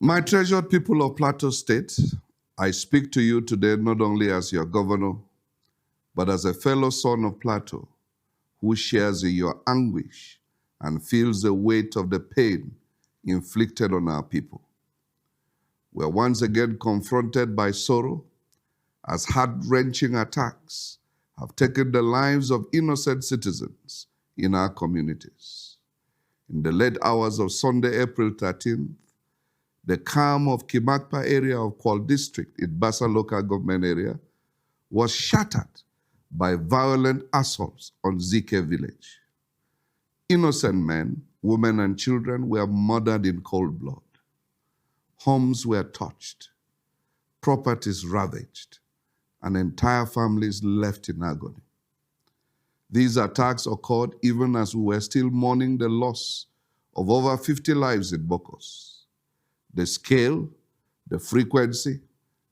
My treasured people of Plateau State, I speak to you today not only as your governor, but as a fellow son of Plateau who shares in your anguish and feels the weight of the pain inflicted on our people. We're once again confronted by sorrow as heart-wrenching attacks have taken the lives of innocent citizens in our communities. In the late hours of Sunday, April 13th, the calm of Kimakpa area of Kwal District in Bassa local government area was shattered by violent assaults on Zike village. Innocent men, women, and children were murdered in cold blood. Homes were touched, properties ravaged, and entire families left in agony. These attacks occurred even as we were still mourning the loss of over 50 lives in Bokos. The scale, the frequency,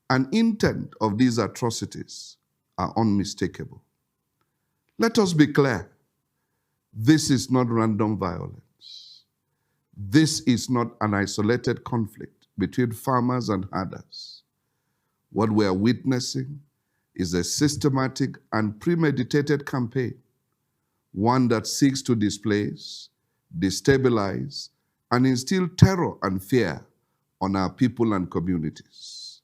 and intent of these atrocities are unmistakable. Let us be clear. This is not random violence. This is not an isolated conflict between farmers and herders. What we are witnessing is a systematic and premeditated campaign, one that seeks to displace, destabilize, and instill terror and fear on our people and communities.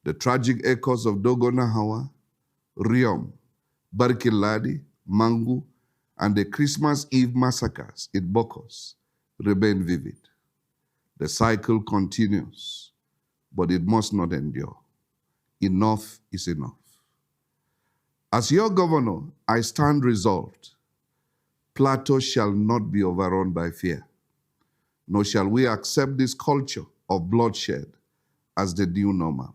The tragic echoes of Dogonahawa, Riom, Barkiladi, Mangu, and the Christmas Eve massacres in Bokos remain vivid. The cycle continues, but it must not endure. Enough is enough. As your governor, I stand resolved. Plateau shall not be overrun by fear, nor shall we accept this culture of bloodshed as the new normal.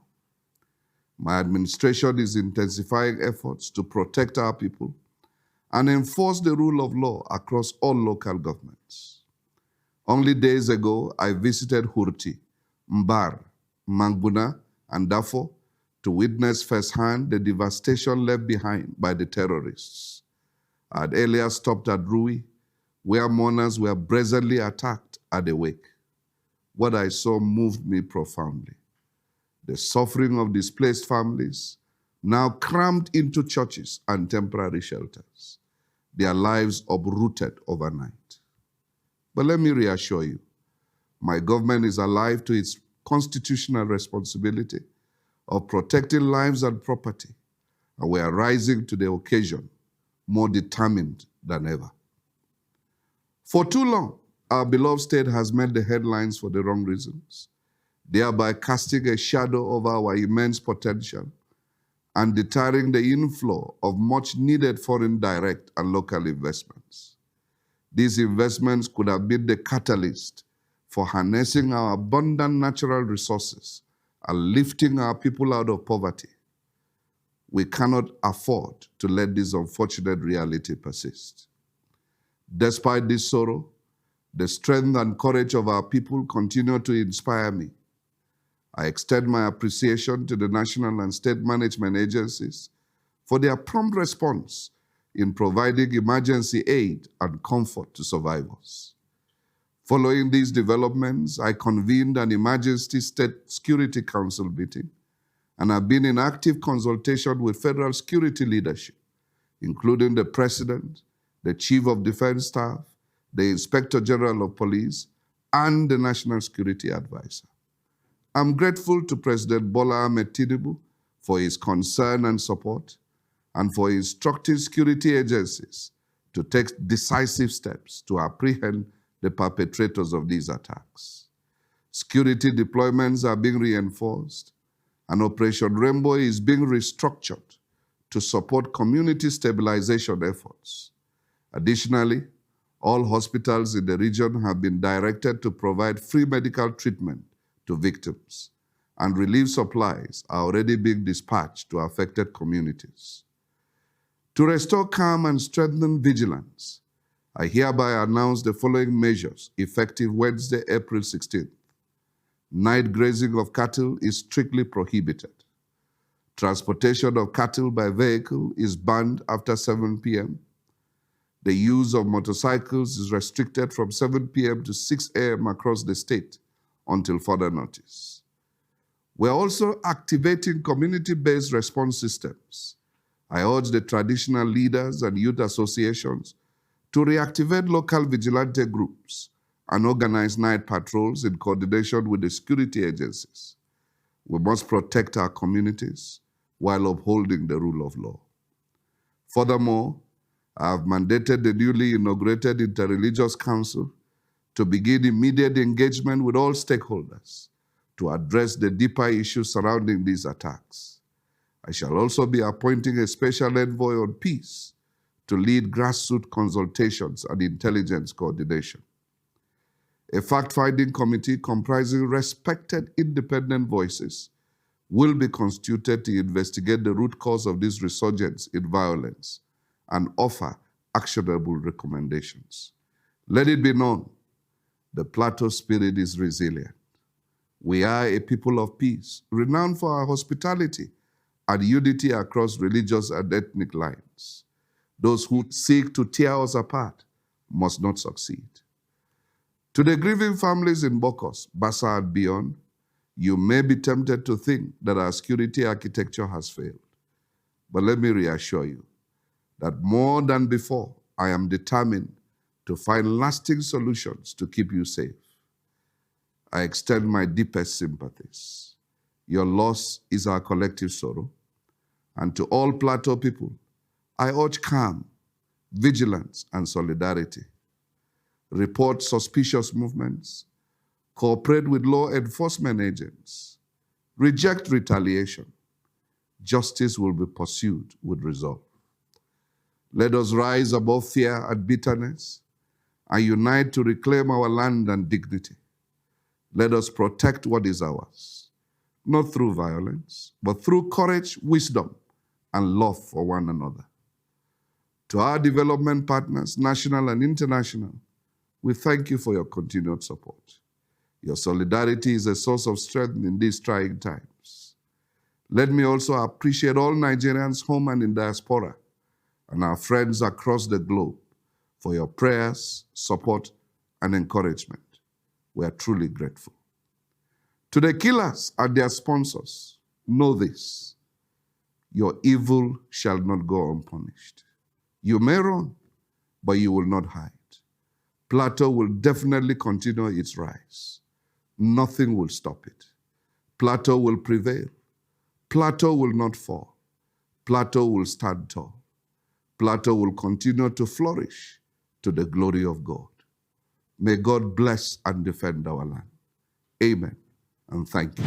My administration is intensifying efforts to protect our people and enforce the rule of law across all local governments. Only days ago, I visited Hurti, Mbar, Manguna, and Dafo to witness firsthand the devastation left behind by the terrorists. I had earlier stopped at Rui, where mourners were brazenly attacked at the wake. What I saw moved me profoundly. The suffering of displaced families, now crammed into churches and temporary shelters, their lives uprooted overnight. But let me reassure you, my government is alive to its constitutional responsibility of protecting lives and property, and we are rising to the occasion more determined than ever. For too long, our beloved state has made the headlines for the wrong reasons, thereby casting a shadow over our immense potential and deterring the inflow of much-needed foreign direct and local investments. These investments could have been the catalyst for harnessing our abundant natural resources and lifting our people out of poverty. We cannot afford to let this unfortunate reality persist. Despite this sorrow, the strength and courage of our people continue to inspire me. I extend my appreciation to the national and state management agencies for their prompt response in providing emergency aid and comfort to survivors. Following these developments, I convened an emergency State Security Council meeting and have been in active consultation with federal security leadership, including the President, the Chief of Defense Staff, the Inspector General of Police, and the National Security Advisor. I'm grateful to President Bola Ahmed Tinubu for his concern and support, and for instructing security agencies to take decisive steps to apprehend the perpetrators of these attacks. Security deployments are being reinforced, and Operation Rainbow is being restructured to support community stabilization efforts. Additionally, all hospitals in the region have been directed to provide free medical treatment to victims, and relief supplies are already being dispatched to affected communities. To restore calm and strengthen vigilance, I hereby announce the following measures effective Wednesday, April 16th. Night grazing of cattle is strictly prohibited. Transportation of cattle by vehicle is banned after 7 p.m. The use of motorcycles is restricted from 7 p.m. to 6 a.m. across the state until further notice. We're also activating community-based response systems. I urge the traditional leaders and youth associations to reactivate local vigilante groups and organize night patrols in coordination with the security agencies. We must protect our communities while upholding the rule of law. Furthermore, I have mandated the newly inaugurated Interreligious Council to begin immediate engagement with all stakeholders to address the deeper issues surrounding these attacks. I shall also be appointing a special envoy on peace to lead grassroots consultations and intelligence coordination. A fact-finding committee comprising respected independent voices will be constituted to investigate the root cause of this resurgence in violence and offer actionable recommendations. Let it be known, the Plateau spirit is resilient. We are a people of peace, renowned for our hospitality and unity across religious and ethnic lines. Those who seek to tear us apart must not succeed. To the grieving families in Bokos, Bassa and beyond, you may be tempted to think that our security architecture has failed. But let me reassure you that more than before, I am determined to find lasting solutions to keep you safe. I extend my deepest sympathies. Your loss is our collective sorrow. And to all Plateau people, I urge calm, vigilance, and solidarity. Report suspicious movements, cooperate with law enforcement agents, reject retaliation. Justice will be pursued with resolve. Let us rise above fear and bitterness and unite to reclaim our land and dignity. Let us protect what is ours, not through violence, but through courage, wisdom, and love for one another. To our development partners, national and international, we thank you for your continued support. Your solidarity is a source of strength in these trying times. Let me also appreciate all Nigerians home and in diaspora and our friends across the globe for your prayers, support, and encouragement. We are truly grateful. To the killers and their sponsors, know this: your evil shall not go unpunished. You may run, but you will not hide. Plateau will definitely continue its rise. Nothing will stop it. Plateau will prevail. Plateau will not fall. Plateau will stand tall. Plateau will continue to flourish to the glory of God. May God bless and defend our land. Amen, and thank you.